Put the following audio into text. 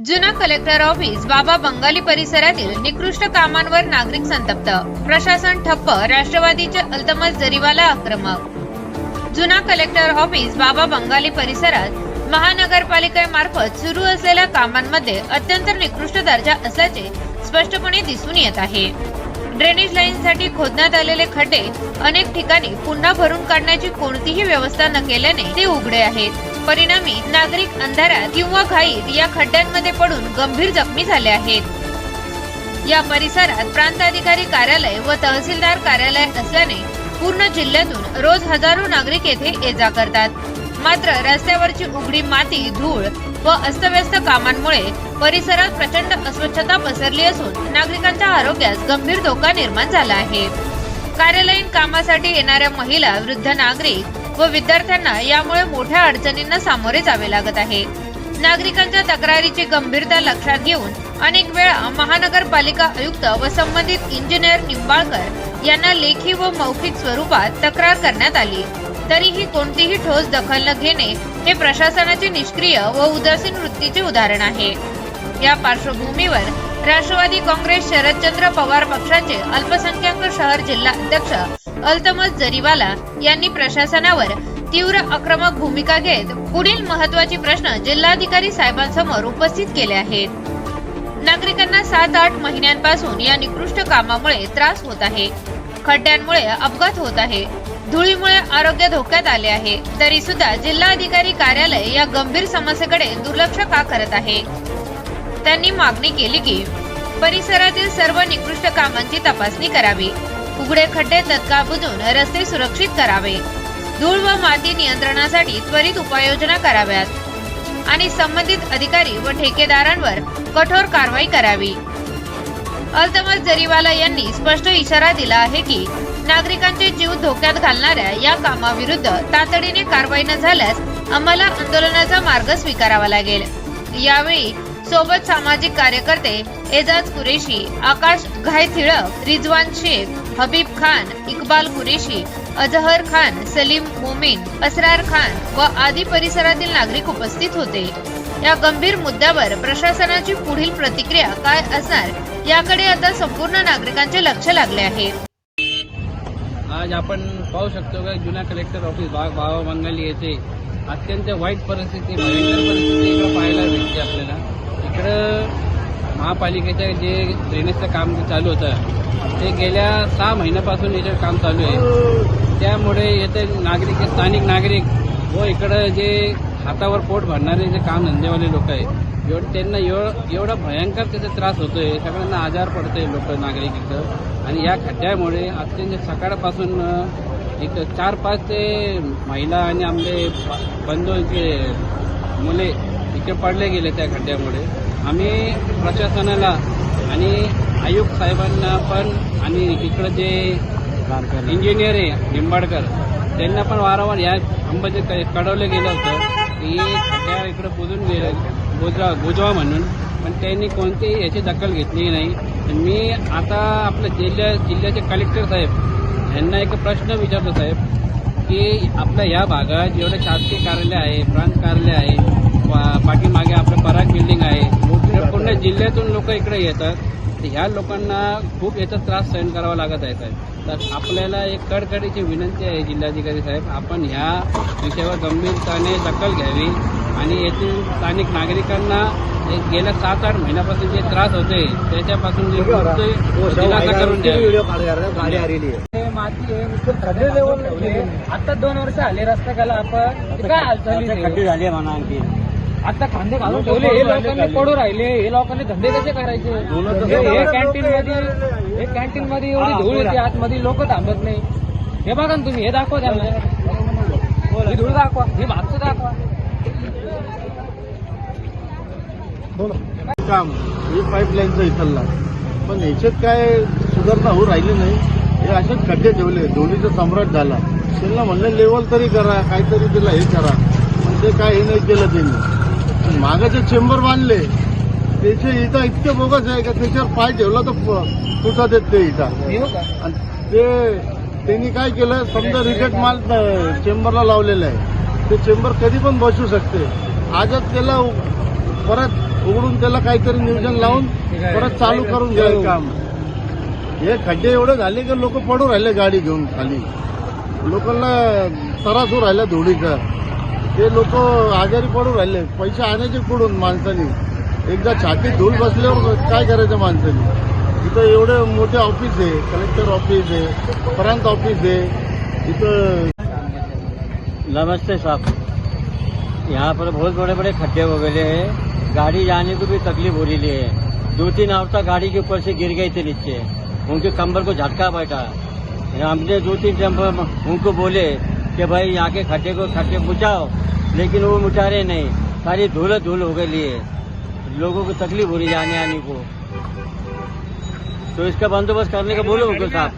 जुना collector office बाबा बंगाली परिसरातील निकृष्ट कामांवर नागरिक संतप्त, प्रशासन ठप्प, राष्ट्रवादीचे अल्तमस जरीवाला आक्रमक। जुना कलेक्टर ऑफिस बाबा बंगाली परिसरात महानगरपालिकेमार्फत सुरू असलेल्या कामांमध्ये अत्यंत निकृष्ट दर्जा असल्याचे स्पष्टपणे दिसून येत आहे। ड्रेनेज लाईनसाठी खोदण्यात आलेले खड्डे अनेक ठिकाणी पुन्हा भरून काढण्याची कोणतीही व्यवस्था न केल्याने ते उघडे आहेत। परिणामी नागरिक अंधारात किंवा घाईत या खड्ड्यांमध्ये पडून गंभीर जखमी झाले आहेत। या परिसरात प्रांताधिकारी कार्यालय व तहसीलदार कार्यालय असल्याने पूर्ण जिल्ह्यातून रोज हजारो नागरिक येथे ये-जा करतात। मात्र रस्त्यावरची उघडी माती, धूळ व अस्तव्यस्त कामांमुळे परिसरात प्रचंड अस्वच्छता पसरली असून नागरिकांच्या आरोग्यास गंभीर धोका निर्माण झाला आहे। कार्यालयीन कामासाठी येणाऱ्या महिला, वृद्ध नागरिक व विद्यार्थ्यांना यामुळे मोठ्या अडचणींना सामोरे जावे लागत आहे। नागरिकांच्या तक्रारीची गंभीरता लक्षात घेऊन अनेक वेळा महानगरपालिका आयुक्त व संबंधित इंजिनियर निंबाळकर यांना लेखी व मौखिक स्वरूपात तक्रार करण्यात आली, तरीही कोणतीही ठोस दखल न घेणे हे प्रशासनाचे निष्क्रिय व उदासीन वृत्तीचे उदाहरण आहे। या पार्श्वभूमीवर राष्ट्रवादी काँग्रेस शरदचंद्र पवार पक्षाचे अल्पसंख्याक शहर जिल्हा अध्यक्ष अल्तमस जरीवाला यांनी प्रशासनावर तीव्र आक्रमक भूमिका घेत पुढील महत्त्वाचे प्रश्न जिल्हाधिकारी साहेबांसमोर उपस्थित केले आहेत। नागरिकांना 7-8 महिन्यांपासून या निकृष्ट कामामुळे त्रास होत आहे। खड्ड्यांमुळे अपघात होत आहे, धुळीमुळे आरोग्य धोक्यात आले आहे, तरी सुद्धा जिल्हाधिकारी कार्यालय या गंभीर समस्येकडे दुर्लक्ष का करत आहे। त्यांनी मागणी केली की परिसरातील सर्व निकृष्ट कामांची तपासणी करावी, उघडे खड्डे तत्काळ बुजवून रस्ते सुरक्षित करावे, धूळ व माती नियंत्रणासाठी त्वरित उपाययोजना कराव्यात आणि संबंधित अधिकारी व ठेकेदारांवर कठोर कारवाई करावी। अल्तमस जरीवाला यांनी स्पष्ट इशारा दिला आहे की नागरिकांचे जीव धोक्यात घालणाऱ्या या कामाविरुद्ध तातडीने कारवाई न झाल्यास आम्हाला आंदोलनाचा मार्ग स्वीकारावा लागेल। यावेळी सोबत सामाजिक कार्यकर्ते एजाज कुरेशी, आकाश घायथिळक, रिजवान शेख, हबीब खान, इक्बाल कुरेशी, अजहर खान, सलीम मोमीन, असरार खान व आदी परिसरातील नागरिक उपस्थित होते। या गंभीर मुद्द्यावर प्रशासनाची पुढील प्रतिक्रिया काय असणार याकडे आता संपूर्ण नागरिकांचे लक्ष लागले आहे। आज आपण पाहू शकतो की जुना कलेक्टर ऑफिस बाबा बंगाली येथे अत्यंत वाईट परिस्थिती, भयंकर परिस्थिती इकडे पाहायला भेटते आपल्याला। इकडं महापालिकेचं जे ड्रेनेजचं काम चालू होतं ते गेल्या 6 महिन्यापासून याचं काम चालू आहे। त्यामुळे येथे नागरिक, स्थानिक नागरिक व इकडं जे हातावर पोट भरणारे जे काम धंदेवाले लोक आहेत, त्यांना एवढा भयंकर त्याचा त्रास होतोय, सगळ्यांना आजार पडतोय लोक, नागरिक इथं। आणि या खड्ड्यामुळे अत्यंत सकाळपासून एक 4-5 ते महिला आणि आमचे बंधूचे मुले इकडे पडले गेले त्या खड्ड्यामुळे। आम्ही प्रशासनाला आणि आयुक्त साहेबांना पण आणि इकडं जे इंजिनियर आहे निंबाळकर त्यांना पण वारंवार या अंबाचे कळवलं गेलं होतं की खड्ड्या इकडे बुजवा म्हणून, पण त्यांनी कोणतीही याची दखल घेतली नाही। मी आता आपल्या जिल्ह्याचे कलेक्टर साहेब यांना एक प्रश्न विचारतो साहेब की आपल्या या भागात जेवढे शासकीय कार्यालय आहे, प्रांत कार्यालय आहे, पाठीमागे आपलं पराग बिल्डिंग आहे, पूर्ण जिल्ह्यातून लोक इकडे येतात, तर ह्या लोकांना खूप याचा त्रास सहन करावा लागत आहे साहेब। तर आपल्याला एक कडकडीची विनंती आहे जिल्हाधिकारी साहेब, आपण ह्या विषयावर गंभीरतेने दखल घ्यावी आणि येथील स्थानिक नागरिकांना गेल्या 7-8 महिन्यापासून जे त्रास होते त्याच्यापासून दिलासा करून द्यावी। माती आहे, आता 2 वर्ष आले रस्ता केला, आपण काय हालचाली झाली म्हणा। आणखी आता खांदे घालून ठेवले, हे लोकांनी पडू राहिले, हे लोकांनी धंदे कसे करायचे। हे कॅन्टीन मध्ये एवढी धूळ येते, आतमध्ये लोक थांबत नाही। हे बघा ना तुम्ही, हे दाखवा त्यांना, ही धूळ दाखवा, हे मागचं दाखवा। काम हे पाईपलाईनचं इथला, पण याच्यात काय सुधारणा होऊ राहिली नाही। हे असेच खड्डे ठेवले, धुळीचा सम्राट झाला। त्यांना म्हणलं लेवल तरी करा, काहीतरी त्याला हे करा, पण ते काय हे नाही केलं त्यांनी। मागाचे चेंबर बांधले, त्याचे इटा इतके बोगस आहे का त्याच्यावर पाय ठेवला तर फुटत येत ते इटा। आणि ते त्यांनी काय केलं, समजा रिजेक्ट माल चेंबरला लावलेला आहे, ते चेंबर कधी पण बसू शकते। आजच त्याला परत उघडून त्याला काहीतरी नियोजन लावून परत चालू करून घ्यायचं काम. हे खड्डे एवढे झाले की लोक पडू राहिले गाडी घेऊन खाली, लोकांना त्रास होऊ राहिला धुळीचा, ते लोक आजारी पडू राहिले. पैसे आणायचे कुठून माणसाने? एकदा छातीत धूळ बसल्यावर काय करायचं माणसाने? इथं एवढे मोठे ऑफिस आहे, कलेक्टर ऑफिस आहे, प्रांत ऑफिस आहे इथं. नमस्ते साहब, यहाँ पर बहुत बड़े बड़े खड्डे हो गए हैं, गाड़ी जाने को भी तकलीफ हो रही है. 2-3 औरतें गाड़ी के ऊपर से गिर गई थी नीचे, उनके कमर को झटका बैठा. हमने 2-3 टाइम उनको बोले कि भाई यहाँ के खड्डे बुझाओ, लेकिन वो मुझा रहे नहीं. सारी धूल हो गई है, लोगों को तकलीफ हो रही है आने को. तो इसका बंदोबस्त करने का बोलो उनको साहब.